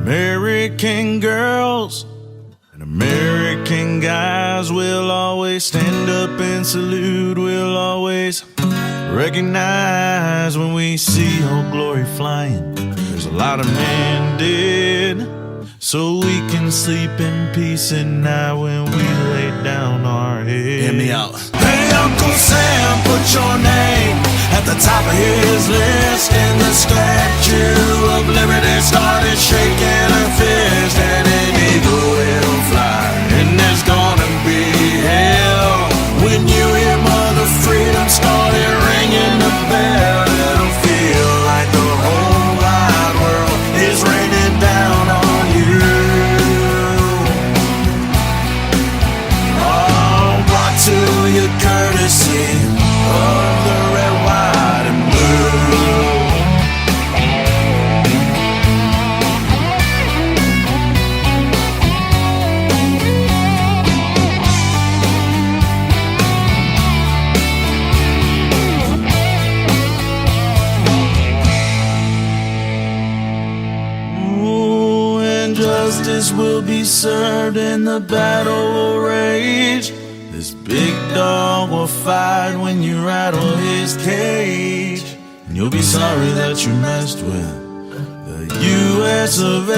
American girls and American guys will always stand up and salute. We'll always recognize when we see Old Glory flying. There's a lot of men dead, so we can sleep in peace at night when we lay down our heads. Hear me out. Hey, Uncle Sam, put your name at the top of his list, and the Statue of Liberty started shaking her fist, and an eagle will fly, and there's gonna be hell when you hear Mother Freedom started ringing the bell. It'll feel like the whole wide world is raining down on you. All brought to your courtesy of the red, white, and blue. Ooh, and justice will be served and the battle will rage. This big dog will fight when you rattle his cage, and you'll be sorry that you messed with the US of A.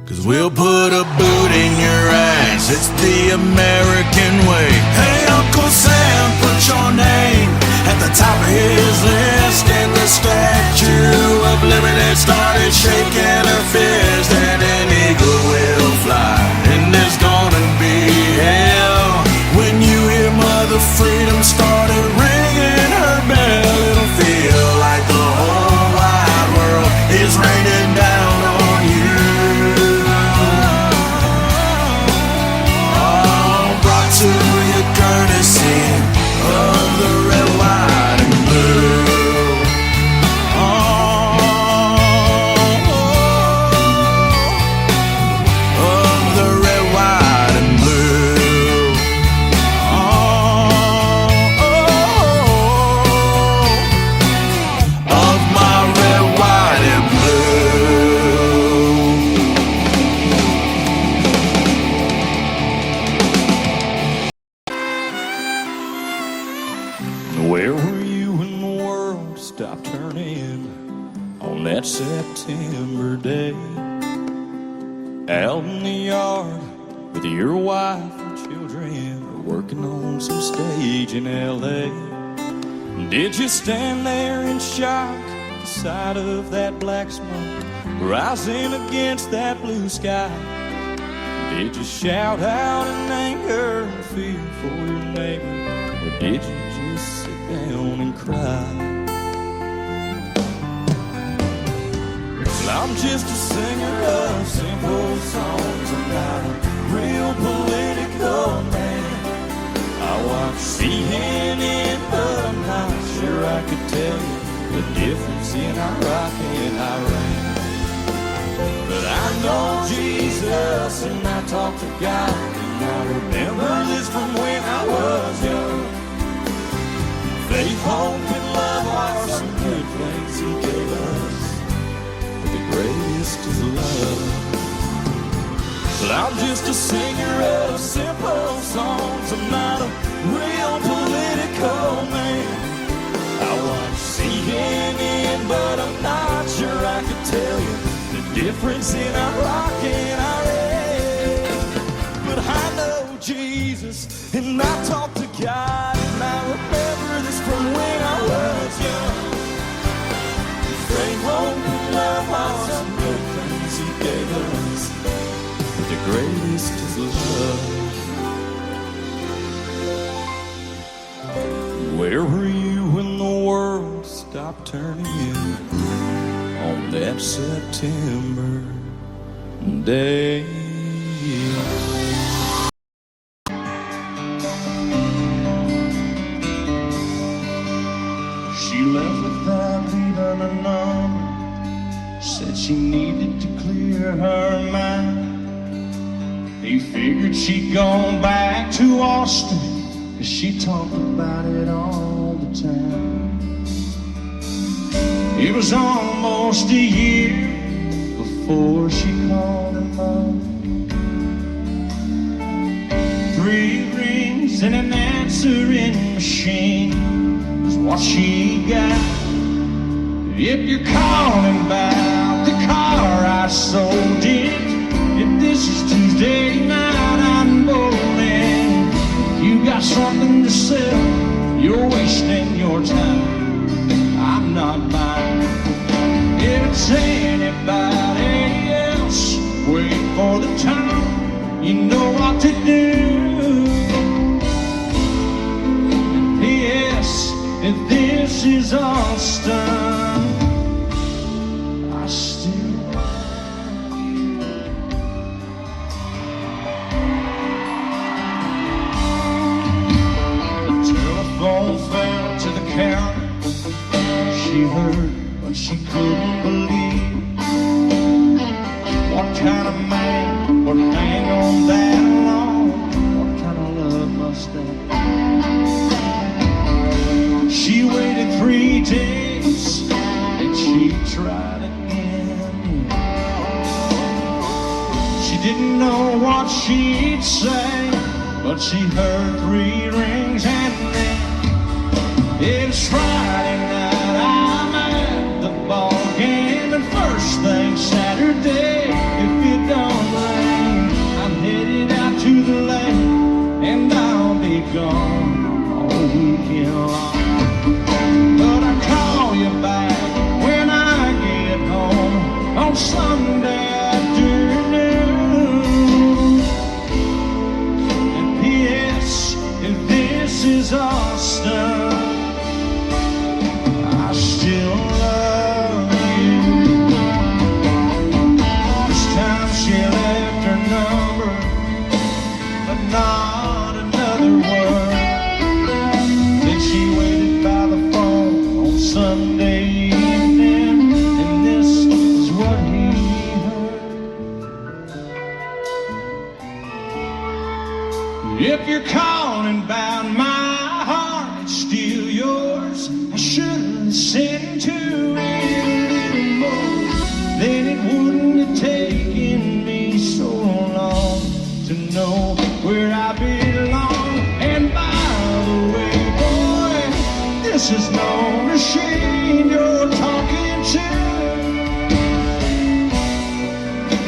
'Cause we'll put a boot in your ass, it's the American way. Hey, Uncle Sam, put your name at the top of his list, and the Statue of Liberty started shaking her fist, and an eagle will fly, and there's gonna be hell when you hear Mother Freedom started ringing her bell. It'll feel like the whole wide world is raining down on you. All brought to your courtesy of the red, white, and blue. Where were you when the world stopped turning on that September day? Out in the yard with your wife and children, working on some stage in LA. Did you stand there in shock at the sight of that black smoke rising against that blue sky? Did you shout out in anger and fear for your neighbor, or did you just sit down and cry? Well, I'm just a singer of simple songs. I'm not a real political man. I watch CNN, but I'm not sure I could tell you the difference in Iraq and Iran. But I know Jesus and I talk to God, and I remember this from when I was young. Faith, hope, and love are some good things He gave us, but the greatest is love. Well, I'm just a singer of simple songs. I'm not a real political man. I watch CNN, but I'm not sure I could tell you the difference in Iraq and Iran. But I know Jesus, and I talk to God, and I remember this from when I was young. Faith, hope, and love are some good things He gave us, but the greatest is love. Where were you when the world stopped turning on that September day? She left without leaving a number, said she needed to clear her mind. He figured she'd gone back to Austin, 'cause she talked about it all the time. It was almost a year before she called him up. 3 rings and an answering machine is what she got. If you're calling about the car I sold it, if this is Tuesday night I'm bowling, if you got something to sell, you're wasting your time. I'm not mine. If it's anybody else, wait for the time. You know what to do. And P.S. if this is Austin, I still love you. The telephone fell to the counter. She heard what she couldn't believe. What kind of man would hang on that long? What kind of love must that be? She waited 3 days and she tried again. She didn't know what she'd say, but she heard 3 rings and then it's Friday night, I'm at the ball game, and first thing Saturday, if it don't rain, I'm headed out to the lake, and I'll be gone all weekend long. But I call you back when I get home on Sunday afternoon. And P.S. if this is Austin, I still love you. This time she left her number, but not another word. Then she waited by the phone on Sunday evening, and this is what he heard. If you're calling about my heart, it's still yours. I should listen to it a little more, then it wouldn't have taken me so long to know where I belong. And by the way, boy, this is no machine you're talking to.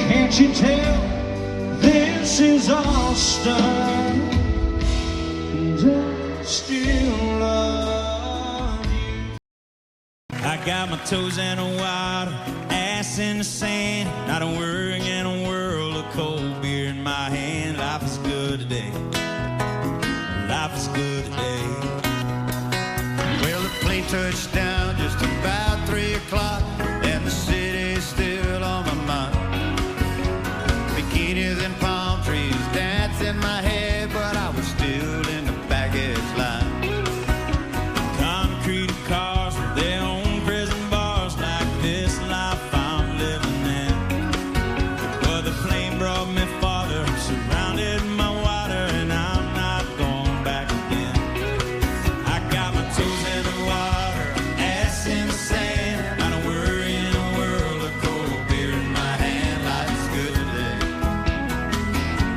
Can't you tell this is Austin, and I still love you. I got my toes in the water, ass in the sand, not a worry in a world of cold beer in my hand. Life is good today. Life is good today. Well, the plane touched down just about 3 o'clock, and the city's still on my mind. Bikinis and palm trees dance in my head, but I was still in the baggage line. Concrete cars with their own prison bars, like this life I'm living in. But the plane brought me farther, surrounded my water, and I'm not going back again. I got my toes in the water, ass in the sand, not a worry in a world of cold beer in my hand. Life's good today.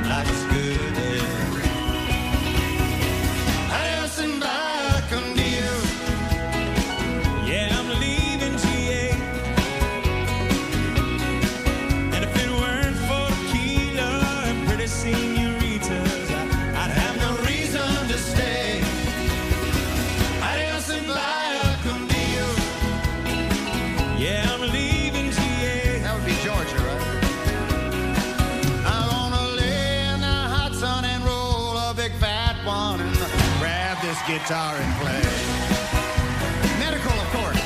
Life's good today. Passing back on you. Yeah, I'm leaving GA. And if it weren't for tequila and pretty senoritas, I'd have no reason to stay. Adios and bye con Dio. Yeah, I'm leaving GA. That would be Georgia, right? I wanna lay in the hot sun and roll a big fat one and grab this guitar and play. Medical, of course.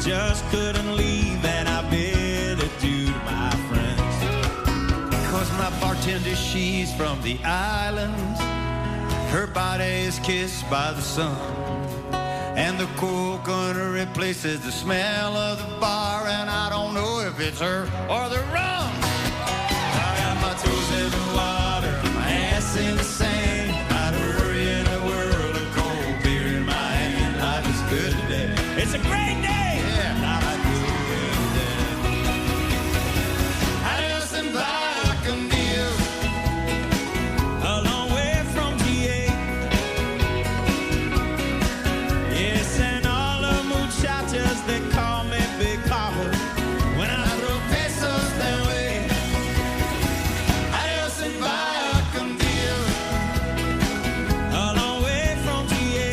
just couldn't leave, and I bid adieu to my friends. Cause my bartender, she's from the islands, Her body is kissed by the sun, and the coconut replaces the smell of the bar, and I don't know if it's her or the rum. I got my toes in the water, my ass in the sand. I'd hurry in a world of cold beer in my hand. Life is good today. It's a great day. Yeah, life is good today. I just embark on you a long way from GA. Yes, and all the muchachas, they call me Big Papa when I throw pesos their way. I just embark on you a long way from GA.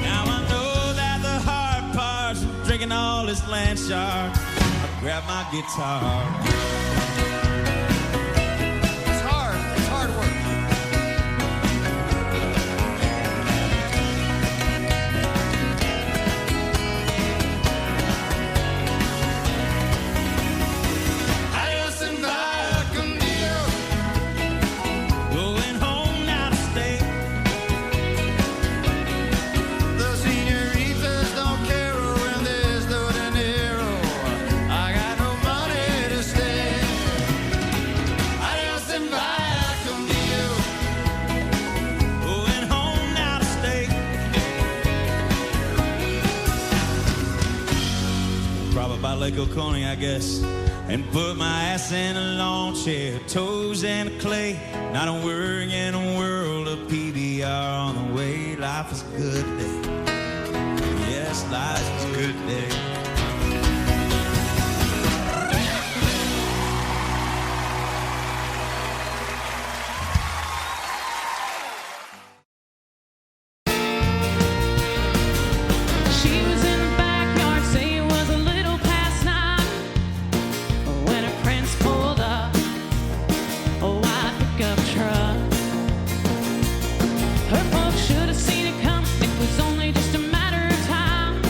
Now I know that the hard part's drinking all this land shark. I grab my guitar. It's hard work. I just embark on you, going home now to stay. The senoritas don't care when there's no dinero. I got no money to stay. I just embark on you, going home now to stay. Probably by Lake Oconee, I guess, and put my ass in a lawn chair, toes in the clay. Not a worry in a world of PBR on the way. Life is good today. Yes, life is good today. She was in the backyard, say it was a little past 9 when her prince pulled up a white pickup truck. Her folks should have seen it come. It was only just a matter of time.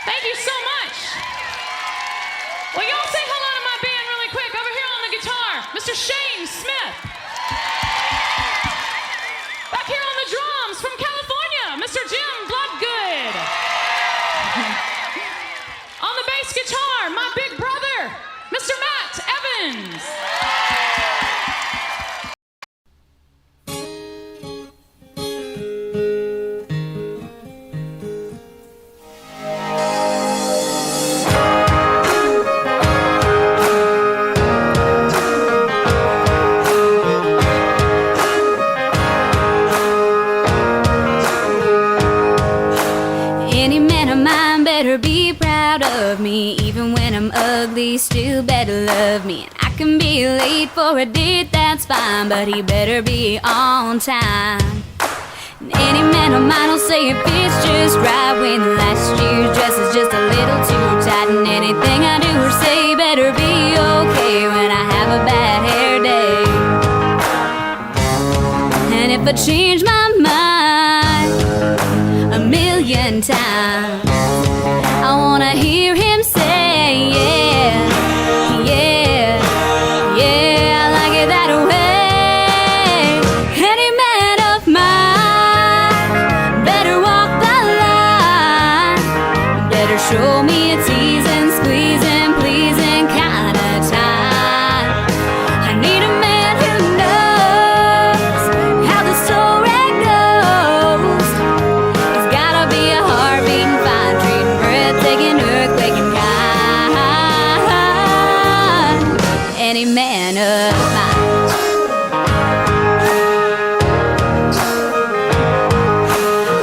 Thank you so much. Well, y'all say hello to my band really quick. Over here on the guitar, Mr. Shane Smith. Back here on the drums from California, Mr. Jim Bloodgood. On the bass guitar, my big brother, Mr. Matt Evans. Any man of mine better be proud of me. Even when I'm ugly, still better love me. And I can be late for a date, that's fine, but he better be on time. And any man of mine will say it fits just right when last year's dress is just a little too tight. And anything I do or say better be okay when I have a bad hair day. And if I change my mind a million times, I wanna hear him say, yeah, yeah, yeah, I like it that way. Any man of mine better walk the line, better show me a teasing, squeezing, pleasing kind of time. I need a man who knows how the story goes. He's gotta be a heart-beating, fine-treating, breathtaking, earthquaking kind. Any man of mine.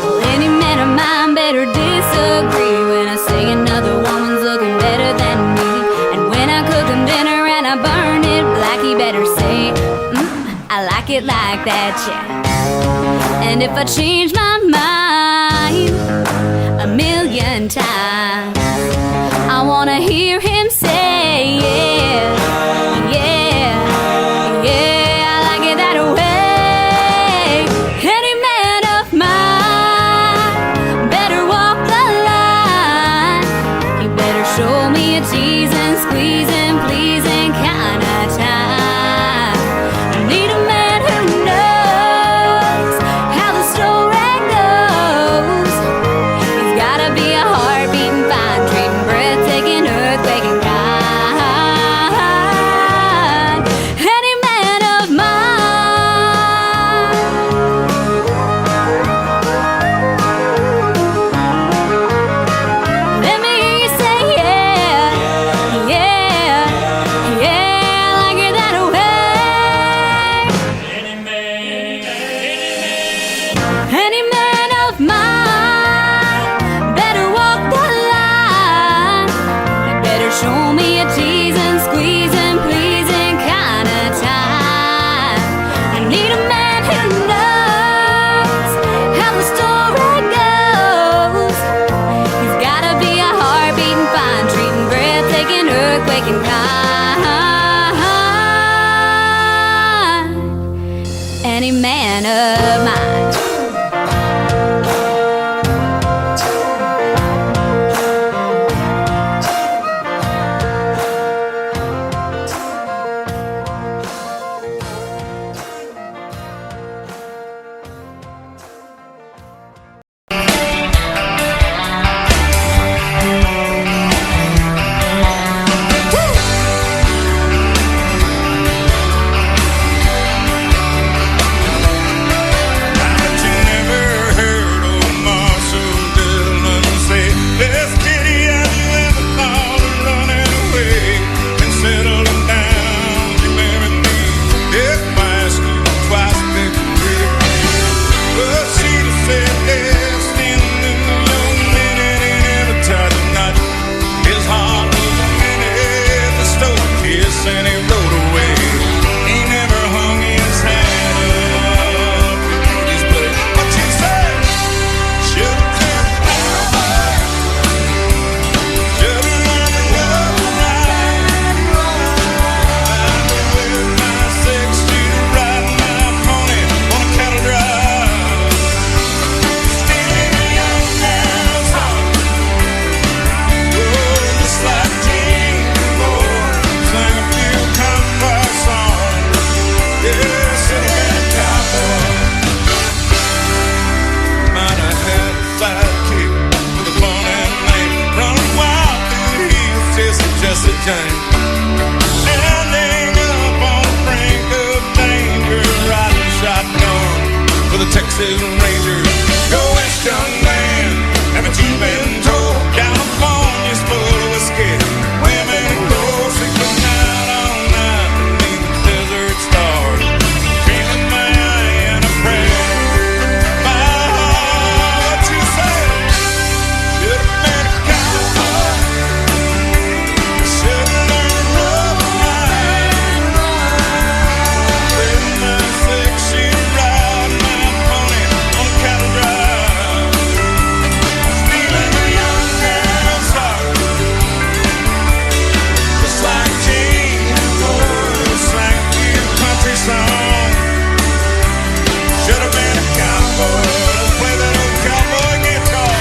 Well, any man of mine better disagree when I say another woman's looking better than me. And when I cook him dinner and I burn it black, he better say, I like it like that, yeah. And if I change my mind a million times, I wanna hear him say, yeah, yeah, yeah, I like it that way. Any man of mine better walk the line. He better show me a teasing, squeezing, pleasing kind of time. I need a man who knows how the story goes. He's gotta be a heart-beating, fine-treating, breathtaking, earthquaking kind. horses and rangers. Go west, young man. Haven't you been told? California's full of whiskey, women and gold, sleeping out all night beneath the desert stars, dreaming man a prayer. My heart, what you say? Should have been a cowboy. Should have learned to rub a line. With my six-sheet ride, my pony on a cattle drive, stealing a young girl's heart, just like King Cowboy sang a country song. Should have been a cowboy. Let's play that old cowboy guitar.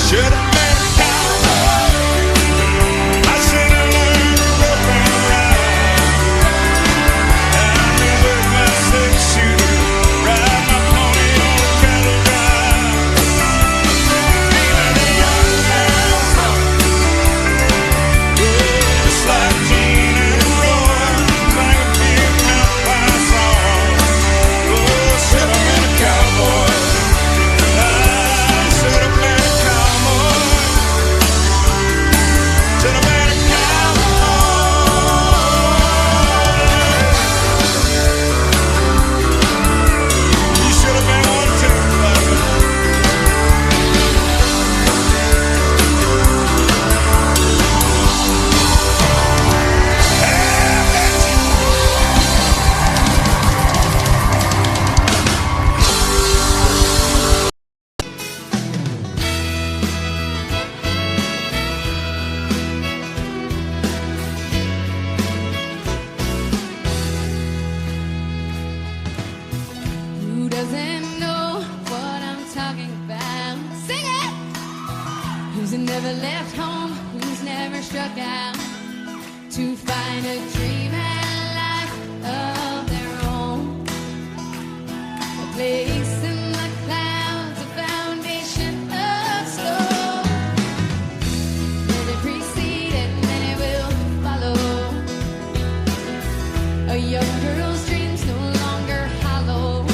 Should have been a cowboy. I should have learned to rope and ride. Down there with my six-shooter, ride my pony on a cattle drive, feeling a young man's heart. Just like Gene and Roy, sang a big campfire song. Oh, should have been a cowboy. I should have been a cowboy. Should have been a cowboy. You should have been one too, brother. Who doesn't know what I'm talking about? Sing it! Who's never left home? Who's never struck out to find a dream and life of their own? A place in the clouds, a foundation of stone. Let it precede and then it will follow. A young girl's dreams no longer hollow.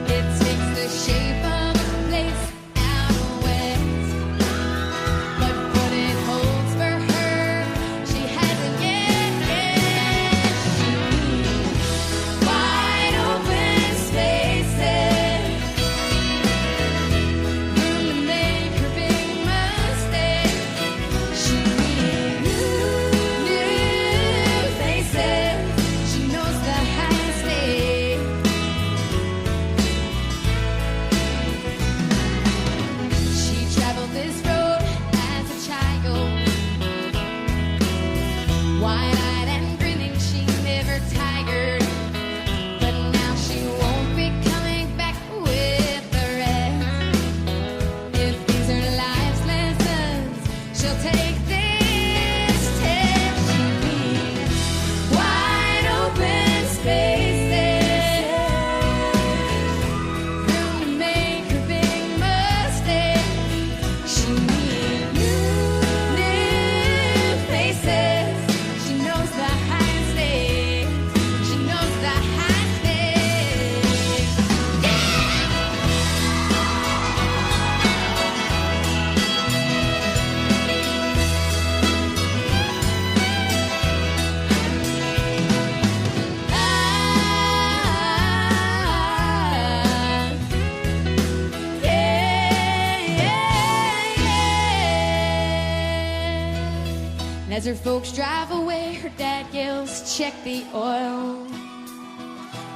It takes the shape of a place out west. But what it holds for her, she hasn't yet guessed. She needs wide open spaces, room to make her big mistake. She needs new faces. She knows the high stakes. She traveled this road as a child, wide-eyed and grinning. She never tired, but now she won't be coming back with the rest. If these are life's lessons, she'll take this test. She needs wide open spaces, room to make her big mistake. She needs new faces. She knows the high stakes. She knows the high stakes. As her folks drive away, her dad yells, "Check the oil."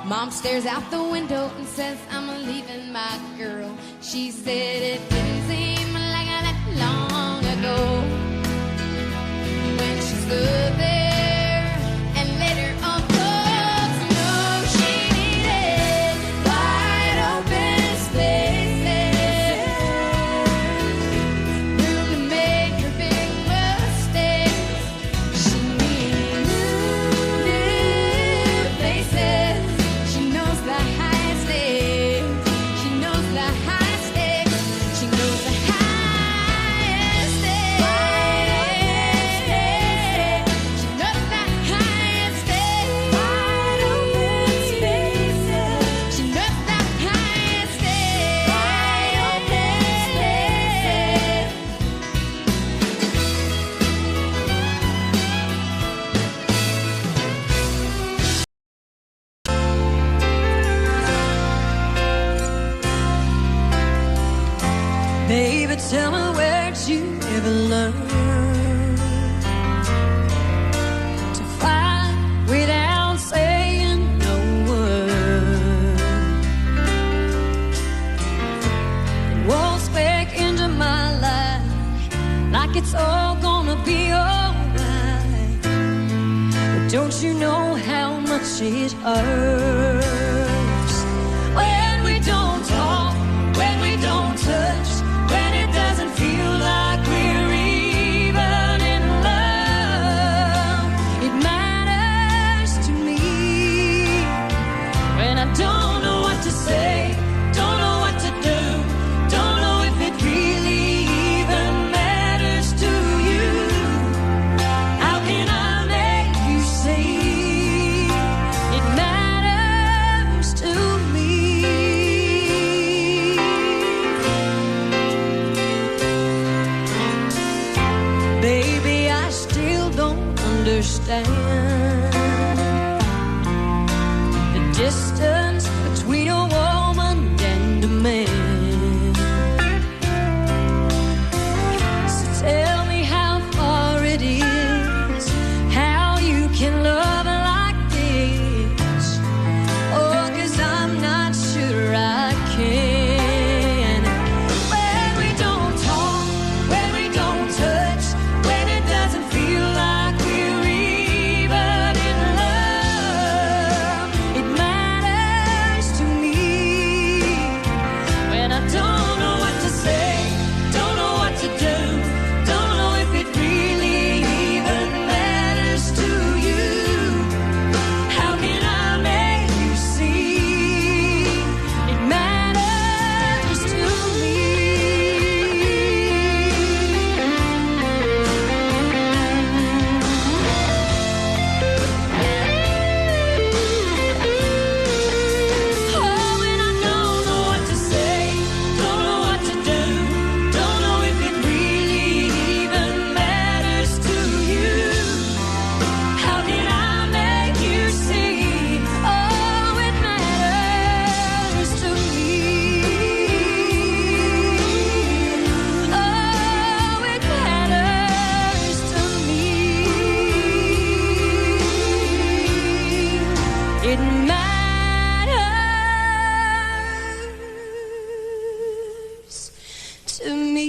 Mom stares out the window and says, "I'm leaving my girl." She said it didn't seem like that long ago when she stood there and let her own folks know she needed wide open spaces, room to make her big mistakes. She needs new faces. She knows that Baby, tell me, where'd you ever learn to fight without saying no word? And waltz back into my life like it's all gonna be alright. But don't you know how much it hurts when we don't talk, when we don't touch, when it doesn't feel like we're even in love? It matters to me when I don't know what to say, don't know what to do, don't know if it really even matters to you. How can I make you see it matters to me? Baby, I still don't understand the distance between a woman and a man. So tell me how far it is, how you can love like this. Oh, 'cause I'm not sure I can. When we don't talk, when we don't touch, when it doesn't feel like we're even in love, it matters to me when I don't know what to say, don't know what to do, don't know if it really even matters to you. How can I make you see it matters to me? Oh, when I don't know what to say, don't know what to do, don't know if it really even matters to you. How can I make you see? Oh, it matters to me. Oh, it matters to me. It matters to me.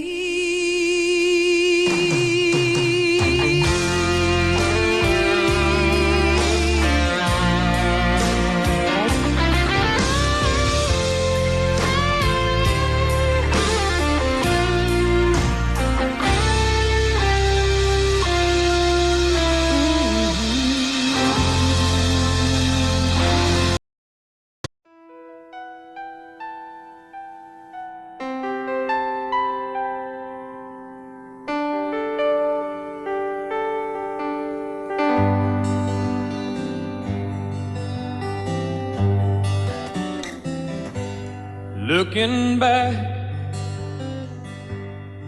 Looking back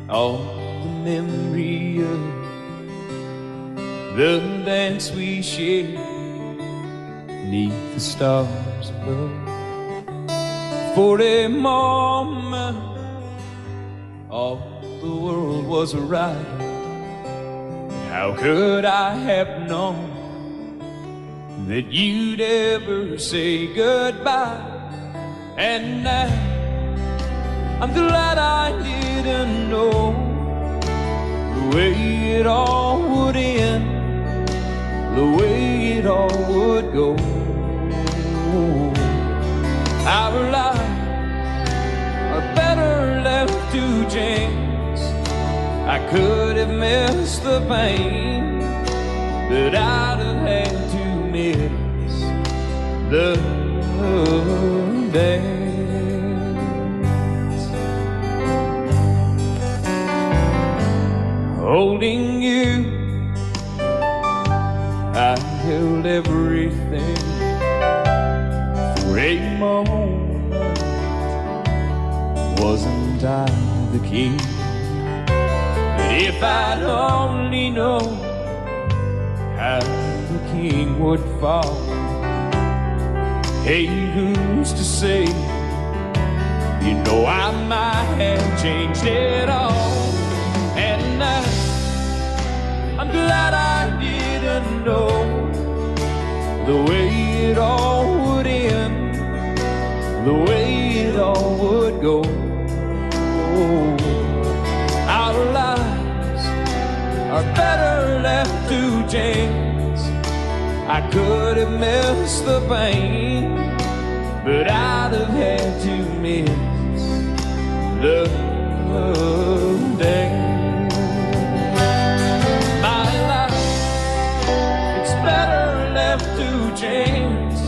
on the memory of the dance we shared neath the stars above. For a moment, all the world was right. How could I have known that you'd ever say goodbye? And now I'm glad I didn't know the way it all would end, the way it all would go. Our lives are better left to chance. I could have missed the pain, but I'd have had to miss the dance. Holding you, I held everything for a moment. Wasn't I the king? But if I'd only known how the king would fall, hey, who's to say You know I might have changed it all. And I'm glad I didn't know the way it all would end, the way it all would go. Our lives are better left to chance. I could have missed the pain, but I'd have had to miss the dance. My life, it's better left to chance.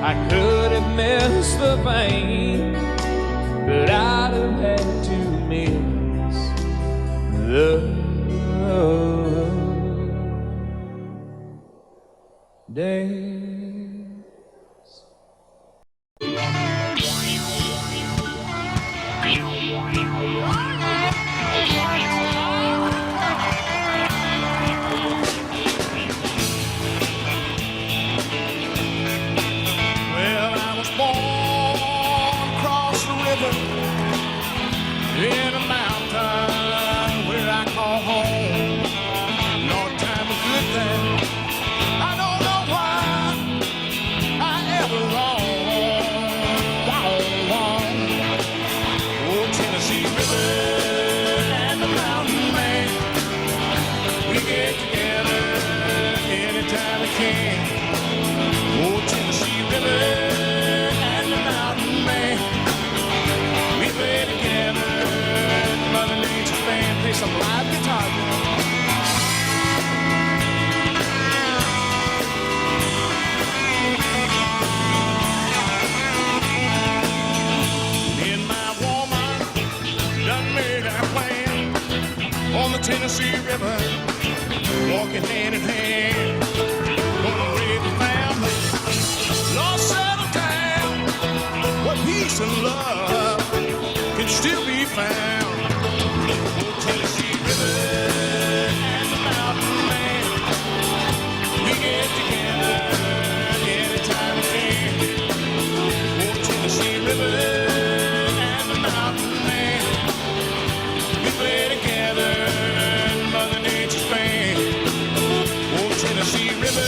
I could have missed the pain, but I'd have had to miss the dance. Well, I was born across the river in a mountain where I call home. No time was good then. I don't know why I ever wrong. Oh, Tennessee River and the mountain man, we get together anytime we can. Oh, Tennessee River and the mountain man, we play together. Mother Nature's band play some live guitar. Me and my woman done made our plan on the Tennessee River, walking hand in hand. Gonna raise a family, lost settle down, where peace and love can still be found. Oh, Tennessee River and the mountain man, we get together anytime we can. Oh, Tennessee River and the mountain man, we play together in Mother Nature's band. Oh, Tennessee River.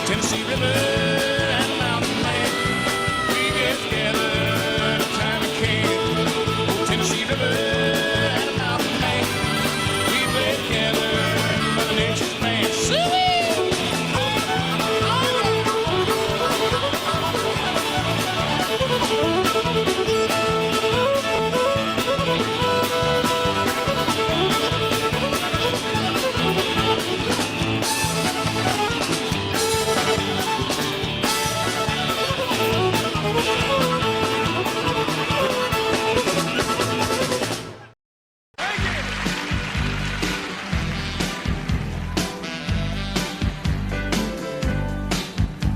Tennessee River and the mountain man, we get together anytime we can. Oh, Tennessee River and the mountain man, we play together in Mother Nature's band.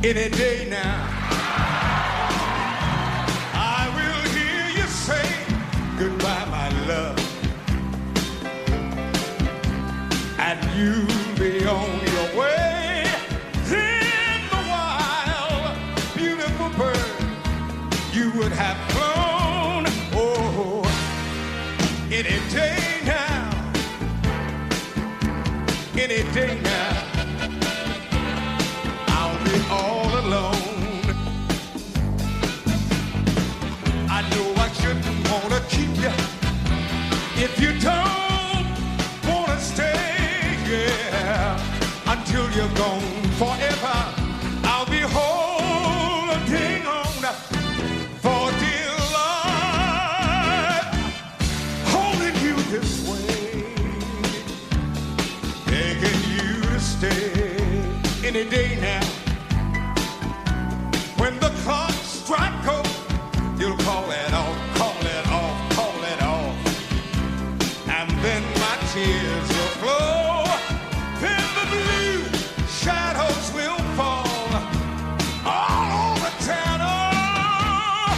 Any day now, I will hear you say goodbye, my love, and you'll be on your way. In the wild, beautiful bird you would have flown. Oh, any day now, any day now, all alone. I know I shouldn't wanna keep you if you don't wanna stay, yeah. Until you're gone forever, I'll be holding on for dear life, holding you this way, begging you to stay any day now. When the clock strikes cold, you'll call it off, call it off, call it off. And then my tears will flow, then the blue shadows will fall all over town. Oh,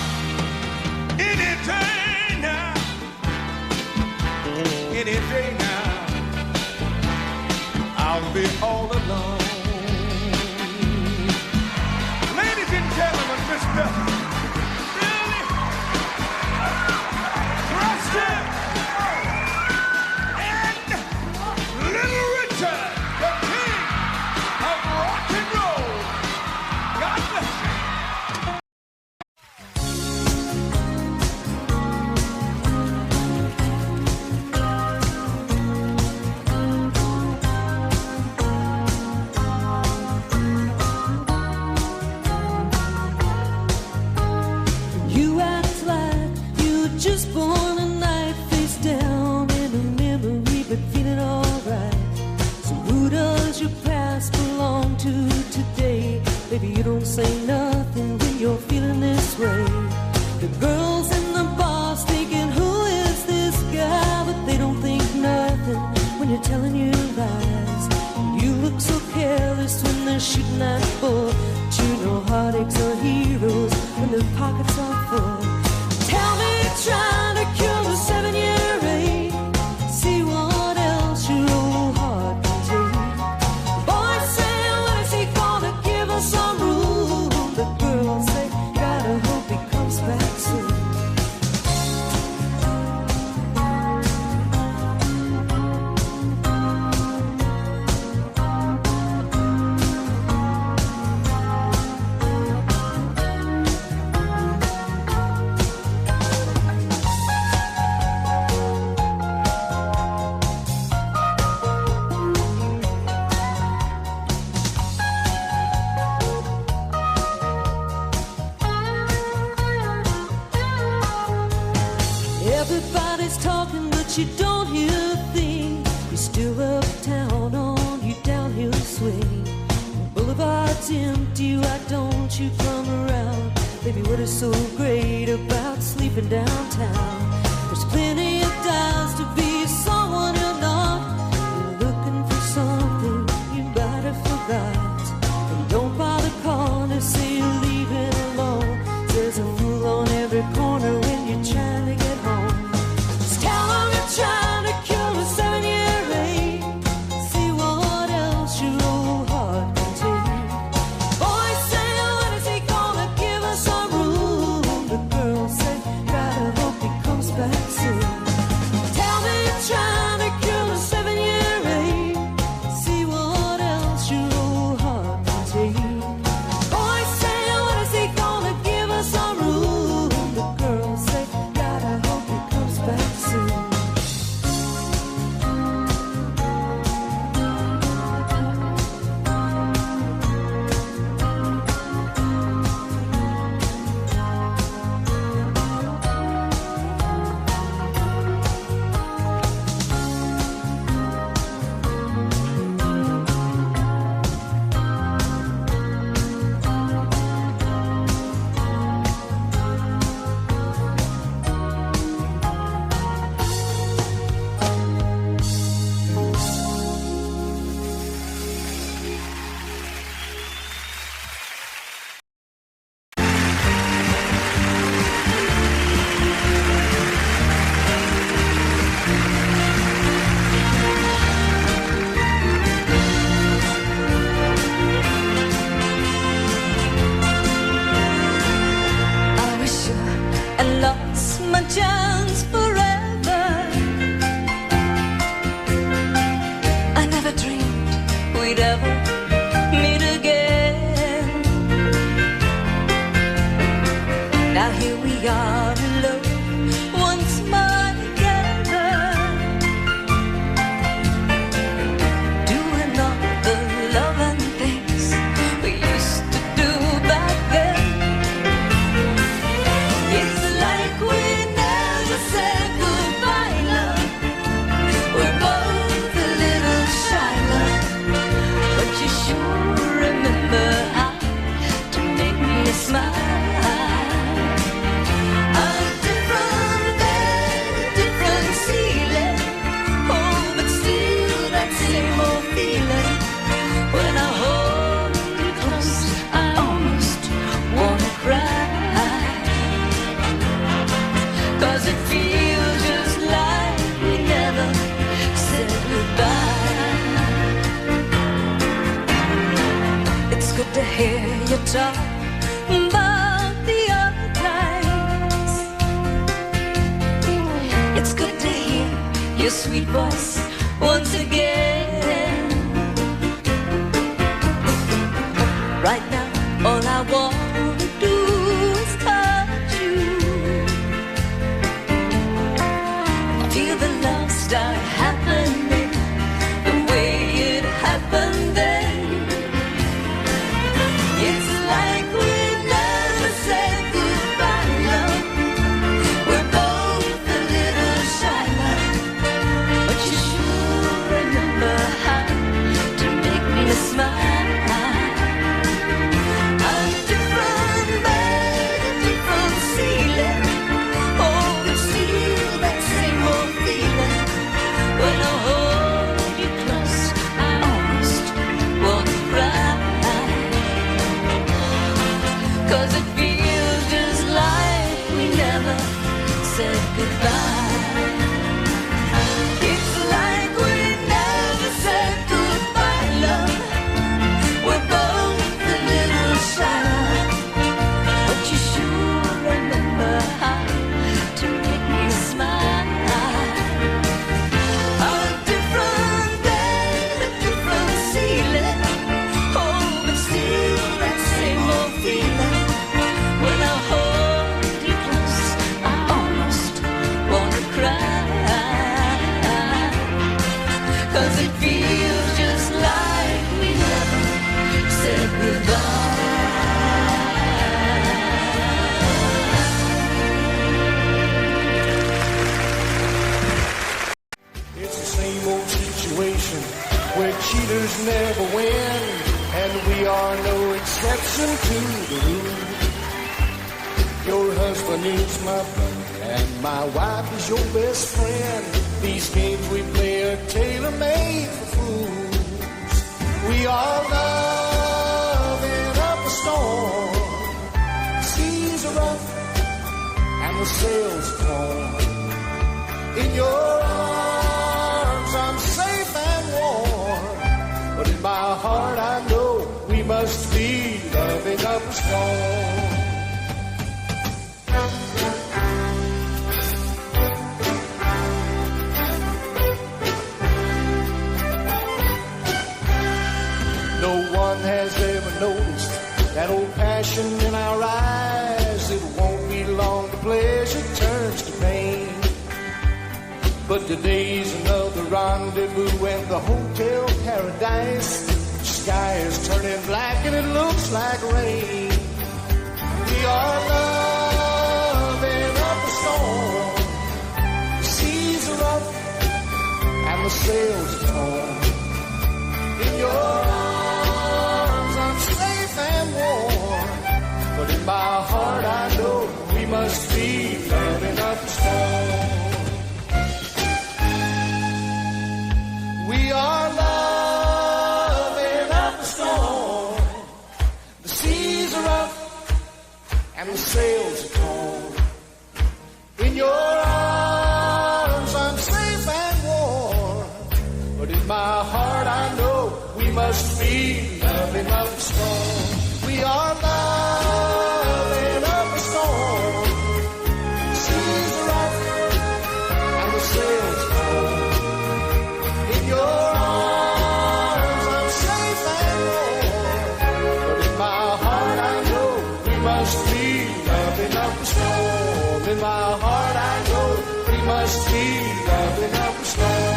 any day any day now I'll be all alone. Ladies and gentlemen, Mr. Billy Preston and Little Richard, the king of rock and roll. God bless you. You act like you were just born a night, face down in a memory, but feeling alright. So who does your past belong to today? Baby, you don't say nothing when you're feeling this way. The girls in the bars thinking, who is this guy? But they don't think nothing when you're telling you lies. You look so careless when they're shooting at bull. But you know heartaches are heroes when their pockets are full. Tell me you're trying to kill the 7-year ache. See what else your old heart can take. The boys say, when is he gonna give us some room? The girls say, gotta hope he comes back soon. Everybody's talking, but you don't hear a thing. You're still uptown on your downhill swing. Boulevard's empty, why don't you come around? Baby, what is so great about sleeping downtown? There's plenty of times to be someone you're not. You're looking for something you might have forgot. And don't bother calling to say you're leaving alone. There's a fool on every corner when you're trying to get home. Just tell them you're trying to kill the 7-year ache. See what else your old heart can take. Boys say, when is he gonna give us some room? The girls say, gotta hope he comes hear you talk about the other times. It's good to hear your sweet voice once again. Right now, all I want to do is touch you. Feel the love start happening the way it happened then. It's like we never said goodbye, love. We're both a little shy now, but you sure remember how to make me smile. Said goodbye. It's like we never said goodbye, love. We're both a little shy, but you sure remember how to make me smile. A different day, a different ceiling. Oh, but still that same old feeling when I hold you close. Cause it feels just like we never said goodbye. It's the same old situation where cheaters never win, and we are no exception to the rule. Your husband is my brother, and my wife is your best friend. These games we play are tailor-made for fools. We are loving up a storm. The seas are rough and the sails are torn. In your arms I'm safe and warm, but in my heart I know we must be loving up a storm. No one has ever noticed that old passion in our eyes. It won't be long, the pleasure turns to pain. But today's another rendezvous and the hotel paradise. The sky is turning black and it looks like rain. We are loving up a storm. The seas are up and the sails are torn. In your arms I'm safe and warm, but in my heart I know we must be loving up a storm. We are loving up a storm. The seas are up and the sails are torn. In your arms I'm safe and warm, but in my heart I know we must be loving up a storm. We are loving up a storm. The seas are up and the sails are torn. In your arms I'm safe and warm, but in my heart I know we must be loving up a storm. In my heart I know we must be loving up a storm.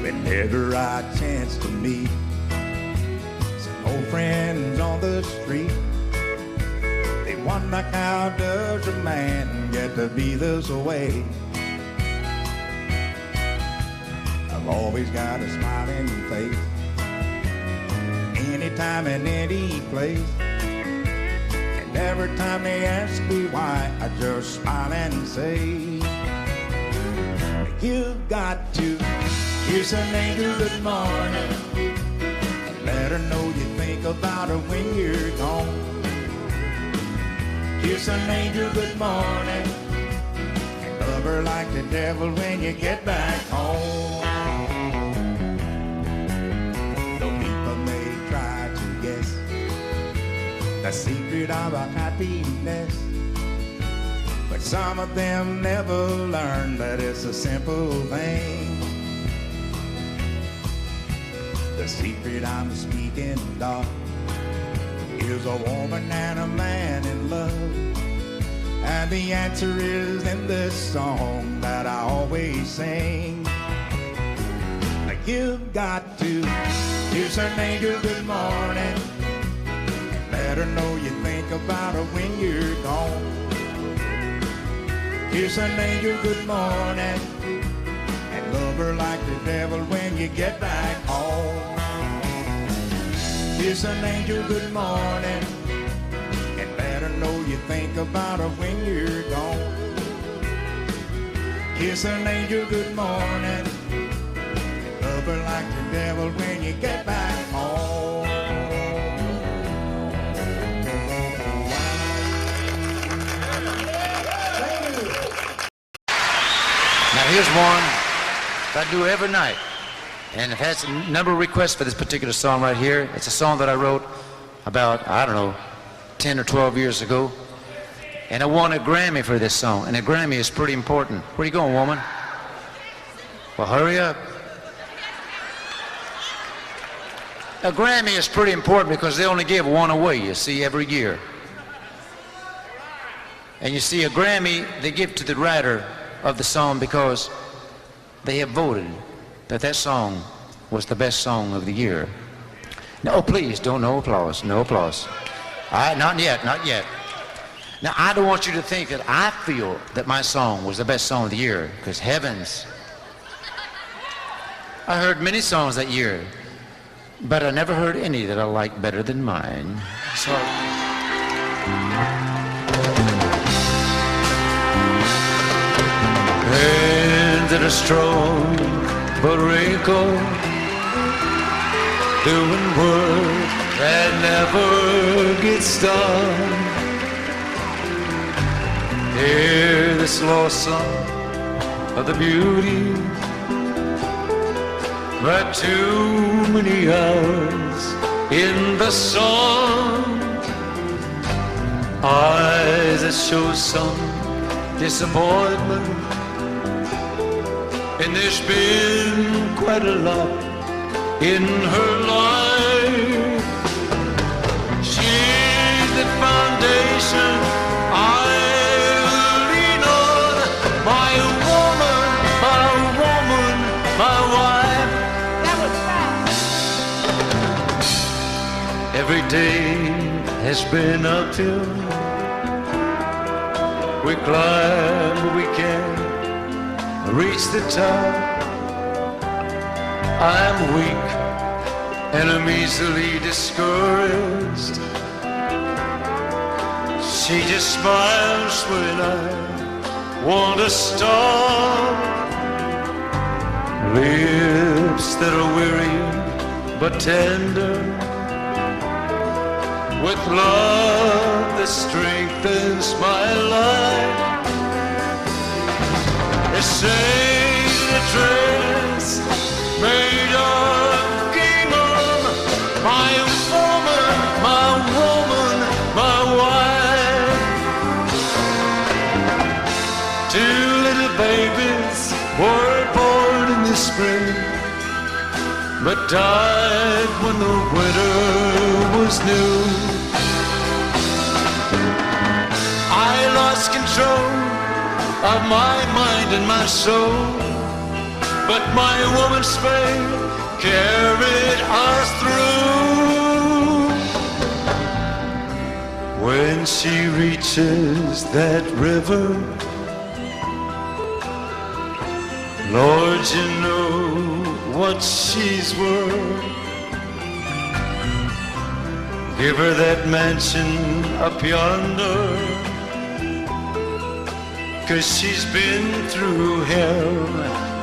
Whenever I chance to meet some old friends on the street, they wonder how does a man get to be this way. I've always got a smiling face, anytime and any place. And every time they ask me why, I just smile and say, you've got to kiss an angel good morning and let her know you think about her when you're gone. Kiss an angel good morning her like the devil when you get back home. Though people may try to guess the secret of our happiness, but some of them never learn that it's a simple thing. The secret I'm speaking of is a woman and a man in love, and the answer is in this song that I always sing. You've got to kiss an angel good morning, let her know you think about her when you're gone. Kiss an angel good morning and love her like the devil when you get back home. Kiss an angel good morning and let her know you think about her when you're gone. Kiss an angel good morning and love her like the devil when you get back home. Now here's one that I do every night, and I've had a number of requests for this particular song right here. It's a song that I wrote about, I don't know, 10 or 12 years ago, and I won a Grammy for this song, and a Grammy is pretty important. Where are you going, woman? Well, hurry up. A Grammy is pretty important because they only give one away, you see, every year. And you see, a Grammy they give to the writer of the song because they have voted that that song was the best song of the year. No, please, don't, no applause, no applause. Not yet, not yet. Now, I don't want you to think that I feel that my song was the best song of the year, because heavens, I heard many songs that year, but I never heard any that I liked better than mine. So. Hands that are strong but wrinkled, doing work that never gets done. Hear the slow song of the beauty, but too many hours in the sun. Eyes that show some disappointment, and there's been quite a lot in her life. She's the foundation I lean on, my woman, my wife. That was fast. Every day has been uphill. We climb, but we can't reach the top. I'm weak and I'm easily discouraged. She just smiles when I want to stop. Lips that are weary but tender, with love that strengthens my life. They say the dress made of gingham, my woman, my wife. Two little babies were born in the spring, but died when the winter was new. I lost control of my mind and my soul, but my woman's faith carried us through. When she reaches that river, Lord, you know what she's worth. Give her that mansion up yonder, 'cause she's been through hell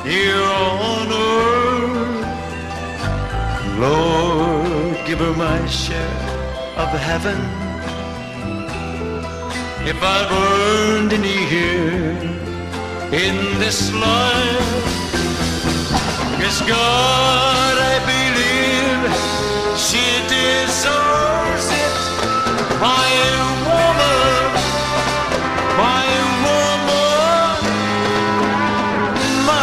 here on earth. Lord, give her my share of heaven. If I've earned any here in this life. It's God, I believe she deserves it. My woman, my woman, my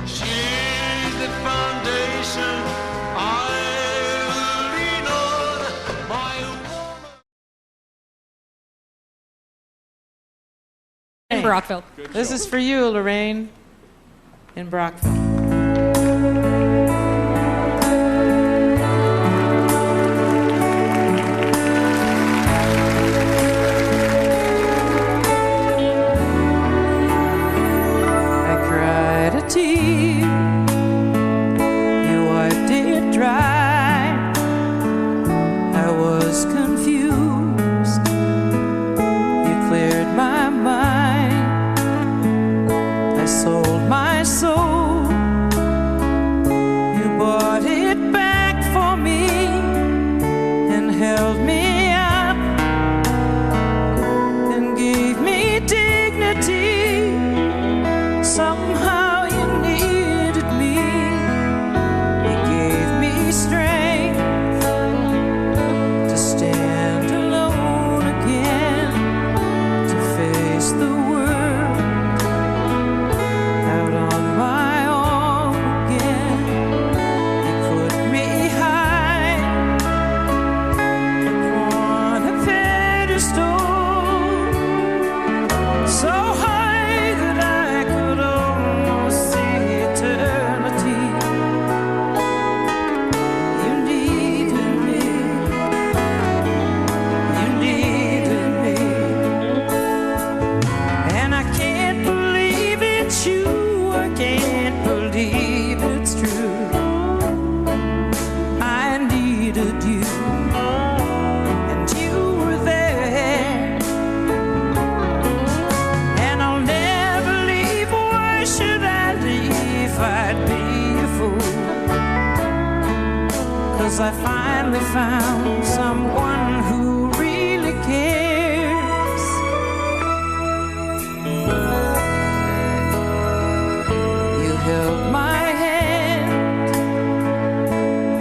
she's the foundation I lean on, my woman. In Brockville. This is for you, Lorraine, in Brockville. I cried a tear, you wiped it dry. I was confused, you cleared my mind. I sold my soul, you bought it back for me and held me up and gave me dignity. Somehow you needed me, you gave me strength to stand alone again, to face the world out on my own again. You put me high upon a pedestal, so high that I could almost see eternity. You needed me, you needed me, and I can't believe it's you, I can't believe it's true. I needed you, and you were there, and I'll never leave. Why should I leave? I'd be a fool, 'cause I finally found someone who really cares. You held my hand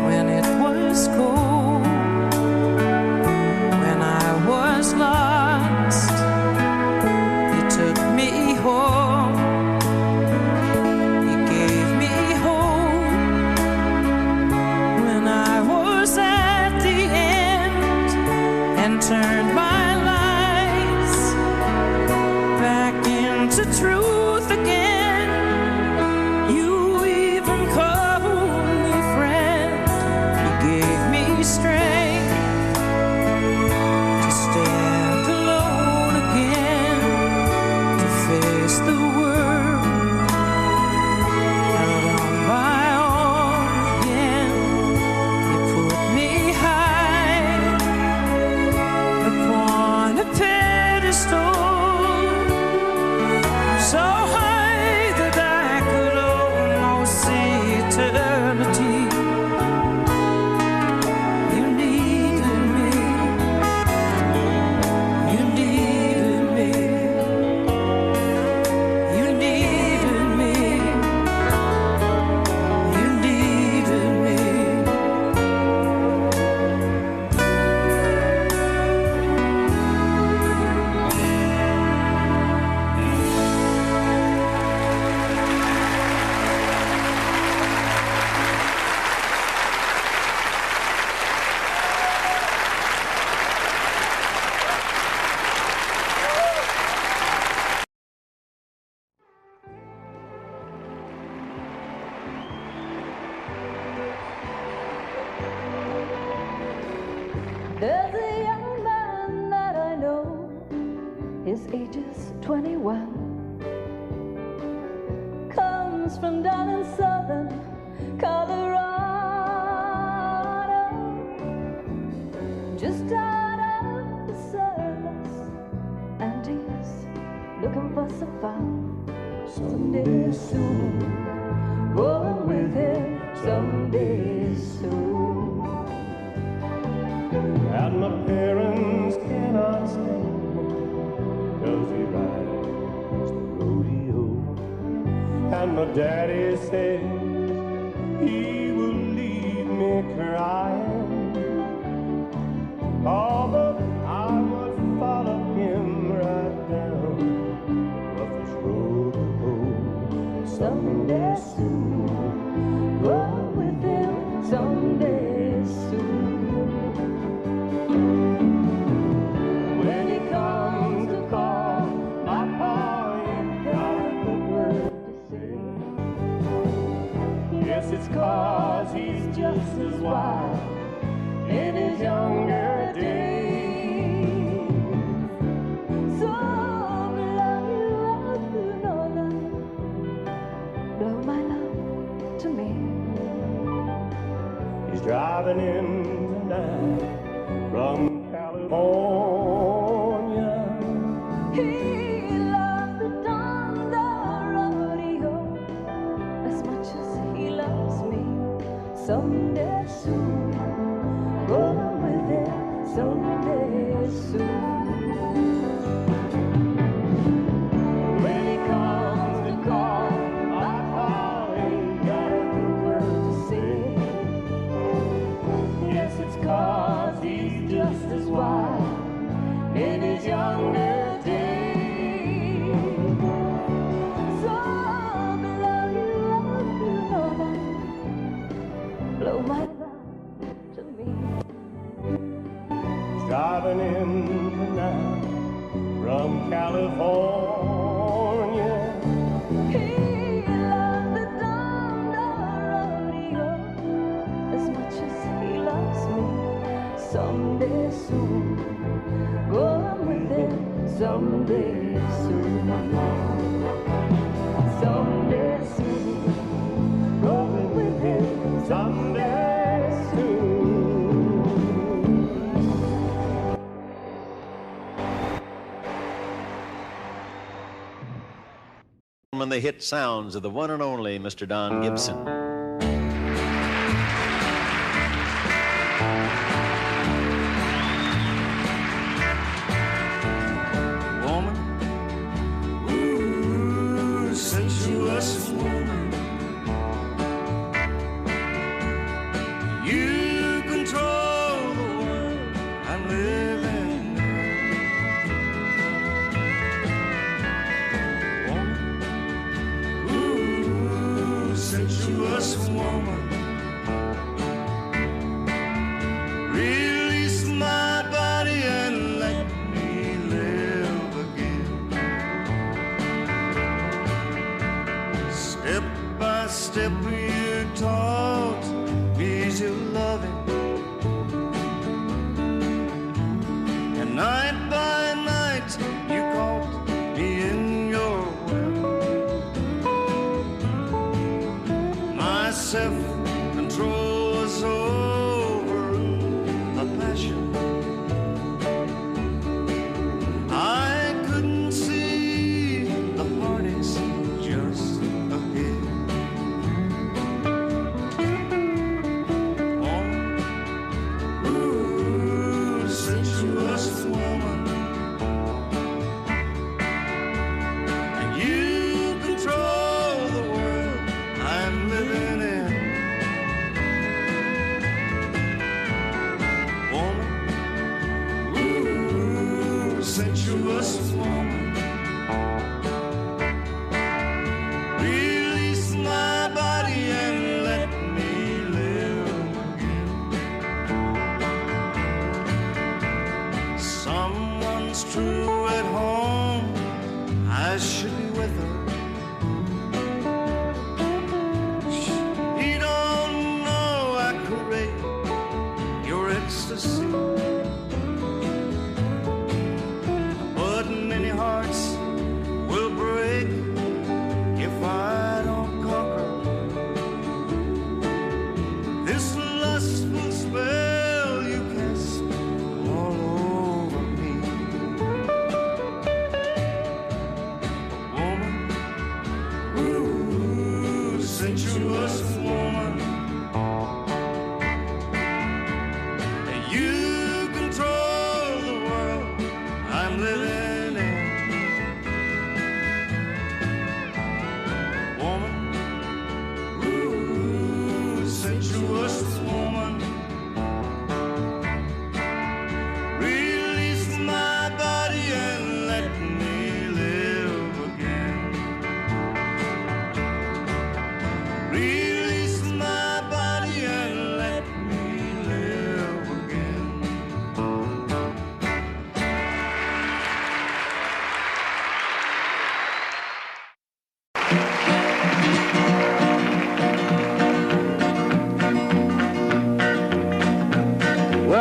when it was cold, when I was lost. You took me home, you gave me hope when I was at the end, and turned my lies back into truth again. You even called me friend, you gave me strength to stand alone again, to face the world out on my own again. You put me high upon a pedestal, so high that I could almost see eternity. You needed me, you needed me, you needed me, you needed me. There's a young man that I know, his age is 21. Comes from down in southern Colorado, just out of the sun. says he will leave me crying. Oh, but I would follow him right down the roughest road home. Someday soon, go with him someday soon. When he comes to call, my pa ain't got a good word to say. Yes, it's 'cause he's just as wild in his younger days. So love you know that, blow my love to me. He's driving in tonight from California. He loves the Thunder Rodeo as much as he loves me. Someday soon, go with him. Someday soon. When he comes to call, my pa ain't got a good word to say. Yes, it's 'cause he's just as wild in his younger days. So love you know that, blow my love to me. He's driving in tonight from California. He loves the Thunder Rodeo as much as he loves me. Someday soon, going with him. Someday soon, someday soon, going with him. Someday soon. The hit sounds of the one and only Mr. Don Gibson. Woman, ooh, sensuous woman, you control the world I'm living in. Woman, sensuous woman, release my body and let me live again. Step by step you taught me to love it, and night by night you caught me in your web. My self-control was overruled by passion. I couldn't see the heartaches just ahead. Oh, ooh, sensuous woman, and you control the world I'm living in.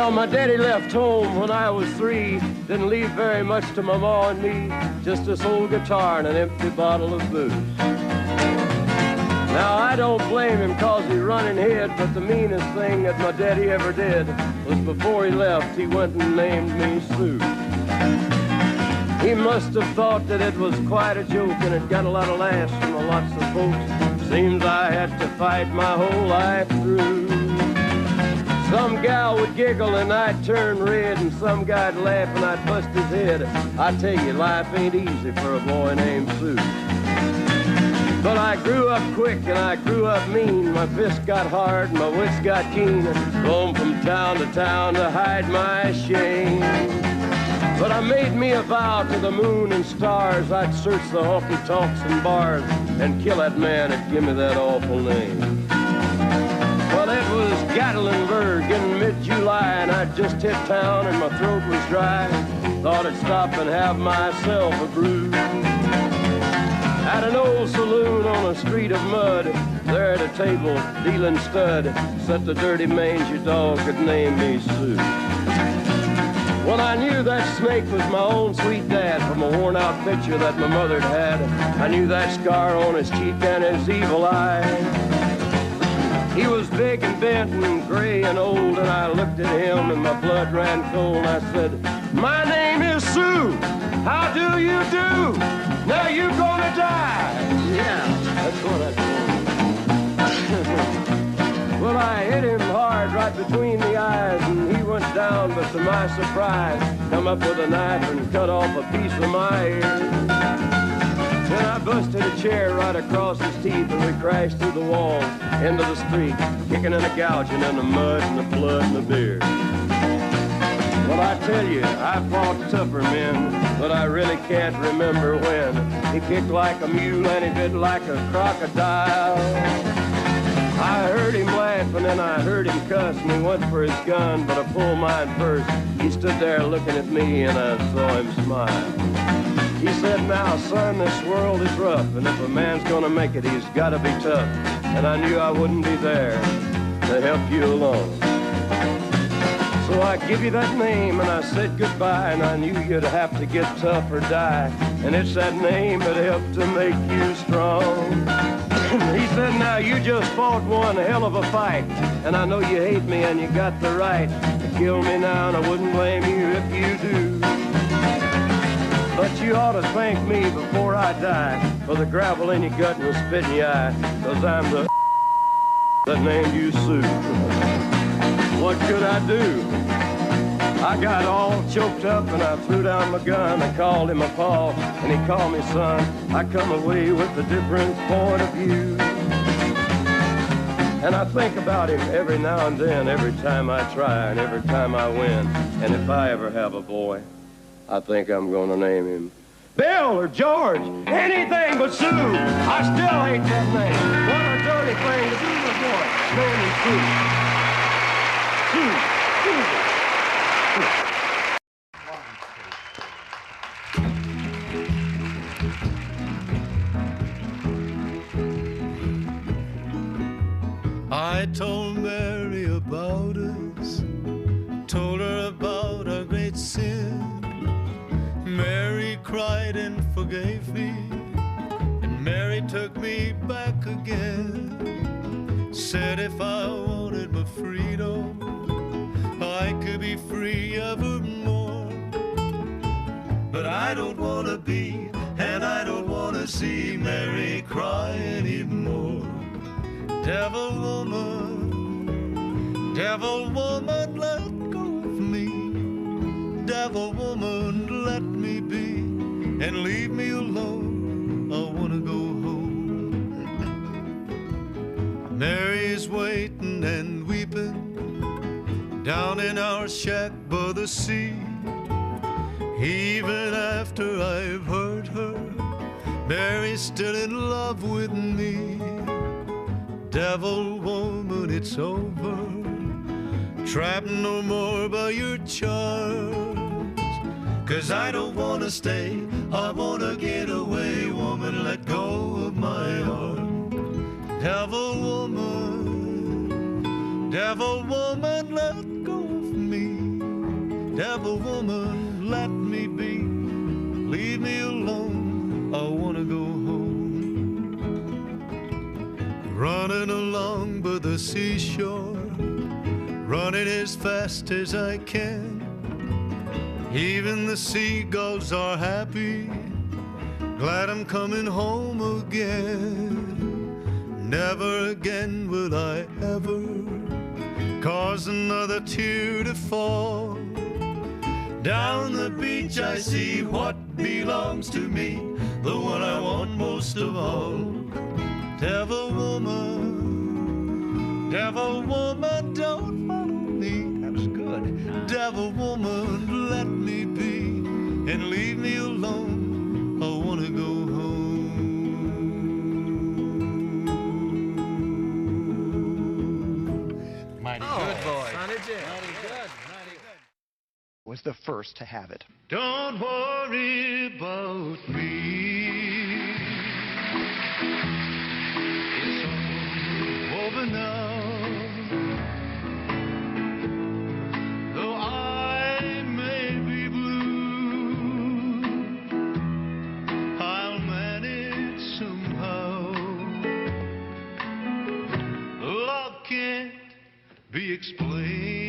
Well, my daddy left home when I was 3. Didn't leave very much to my ma and me. Just this old guitar and an empty bottle of booze. Now, I don't blame him 'cause he running hid, but the meanest thing that my daddy ever did was before he left, he went and named me Sue. He must have thought that it was quite a joke, and it got a lot of laughs from lots of folks. Seems I had to fight my whole life through. Some gal would giggle and I'd turn red, and some guy'd laugh and I'd bust his head. I tell you, life ain't easy for a boy named Sue. But I grew up quick and I grew up mean. My fists got hard and my wits got keen. Roamed from town to hide my shame. But I made me a vow to the moon and stars. I'd search the honky-tonks and bars and kill that man that give me that awful name. Well, it was Gatlinburg in mid-July, and I'd just hit town and my throat was dry. Thought I'd stop and have myself a brew. At an old saloon on a street of mud, there at a table, dealing stud, sat the dirty mangy dog that named me Sue. Well, I knew that snake was my own sweet dad from a worn-out picture that my mother'd had. I knew that scar on his cheek and his evil eye. He was big and bent and gray and old, and I looked at him and my blood ran cold. I said, "My name is Sue. How do you do? Now you're gonna die." Yeah, that's what I told him. Well, I hit him hard right between the eyes, and he went down, but to my surprise, come up with a knife and cut off a piece of my ear. Then I busted a chair right across his teeth, and we crashed through the walls into the street, kicking and a gouging in the mud and the blood and the beer. Well, I tell you, I fought tougher men, but I really can't remember when. He kicked like a mule and he bit like a crocodile. I heard him laugh and then I heard him cuss, and he went for his gun, but I pulled mine first. He stood there looking at me and I saw him smile. He said, "Now, son, this world is rough, and if a man's gonna make it, he's gotta be tough." And I knew I wouldn't be there to help you along. So I give you that name and I said goodbye, and I knew you'd have to get tough or die. And it's that name that helped to make you strong. He said, "Now you just fought one hell of a fight, and I know you hate me and you got the right to kill me now, and I wouldn't blame you if you do. But you ought to thank me before I die for the gravel in your gut and the spit in your eye, 'cause I'm the that named you Sue." What could I do? I got all choked up and I threw down my gun. I called him a paw and he called me son. I come away with a different point of view. And I think about him every now and then, every time I try and every time I win. And if I ever have a boy, I think I'm gonna name him Bill or George, anything but Sue. I still hate that name. What a dirty thing to do with a boy. Name him Sue. Sue. I told Mary about us, told her about our great sin. Mary cried and forgave me, and Mary took me back again. Said if I wanted my freedom, I could be free evermore. But I don't want to be, and I don't want to see Mary cry anymore. Devil woman, let go of me. Devil woman, let me be, and leave me alone. I want to go home. Mary's waiting and weeping down in our shack by the sea. Even after I've hurt her, Mary's still in love with me. Devil woman, it's over. Trapped no more by your charms. 'Cause I don't want to stay, I want to get away. Woman, let go of my arm. Devil woman, let go of me. Devil woman, let me be. Leave me alone, I wanna go home. Running along by the seashore, running as fast as I can. Even the seagulls are happy, glad I'm coming home again. Never again will I ever cause another tear to fall. Down the beach I see what belongs to me, the one I want most of all. Devil woman, don't follow me. That was good. Devil woman, let me be and leave me alone. I wanna go home. Mighty good, boy. Sonny Jim. Mighty good. Was the first to have it. Don't worry about me. It's all over now. Though I may be blue, I'll manage somehow. Love can't be explained.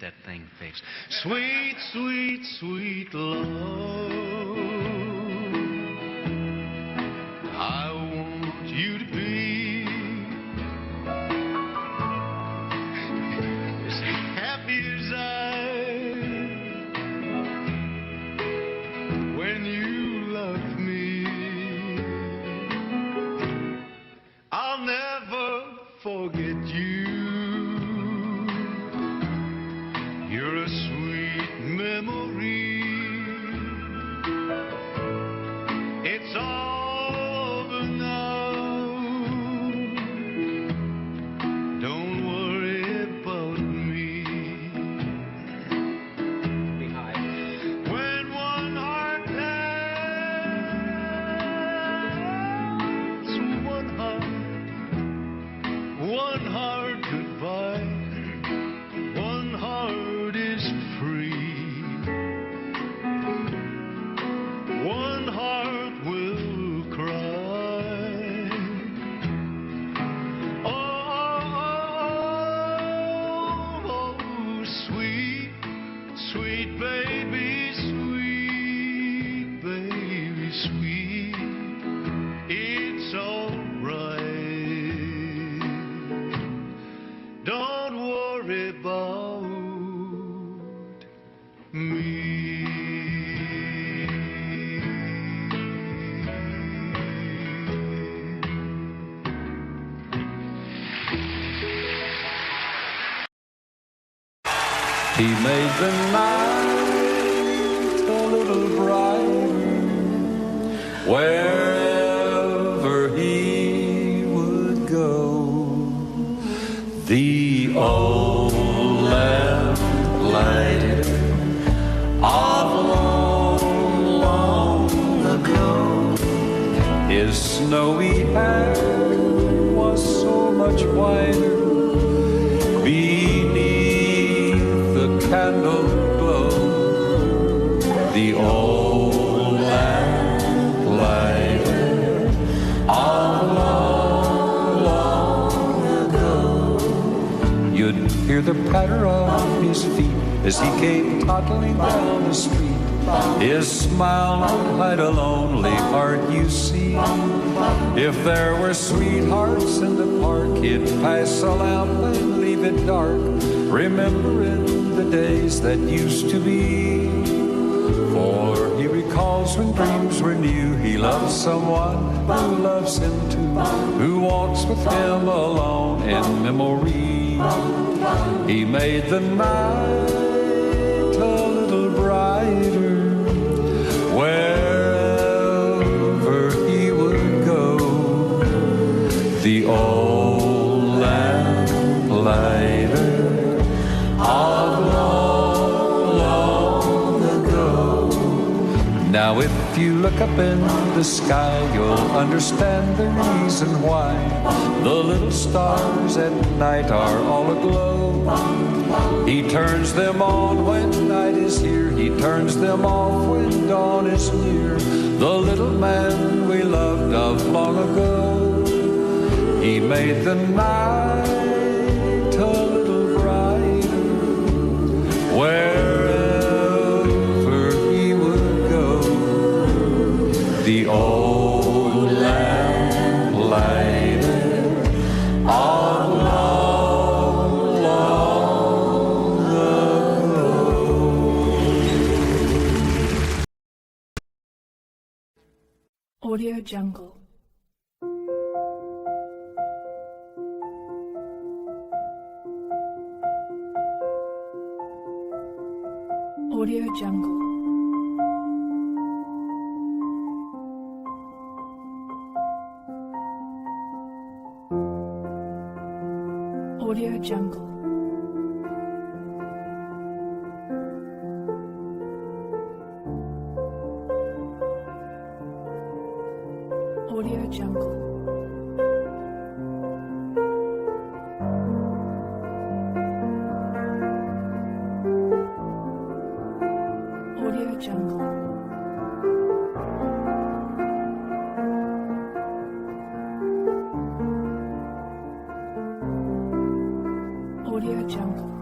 That thing fixed. Sweet, sweet, sweet love, I want you to be as happy as I when you love me. I'll never forget you. You're a sweet memory. It's all over now. Don't worry about me. When one heart has one heart goodbye. One heart is free. One heart will cry. Oh, sweet, sweet baby, sweet baby, sweet. It's all right. Don't worry about me. He made the night a little brighter wherever he would go. The old lamplighter snowy hair was so much whiter beneath the candle glow. The old lamplighter of long ago. You'd hear the patter of his feet as he came toddling down the street. His smile would hide a lonely heart, you see. If there were sweethearts in the park, he'd pass a lamp and leave it dark, remembering the days that used to be. For he recalls when dreams were new, he loves someone who loves him too, who walks with him alone in memory. He made the night a little brighter wherever he would go. The old lamplighter of long ago. Now if you look up in the sky, you'll understand the reason why the little stars at night are all aglow. He turns them on when night is here, he turns them off when dawn is near. The little man we loved of long ago, he made the night a little brighter wherever he would go. The old lamplighter of long ago. Audio Jungle. Audio Jungle. Audio Jungle. Audio Jungle. Audio Jungle. Audio Jungle.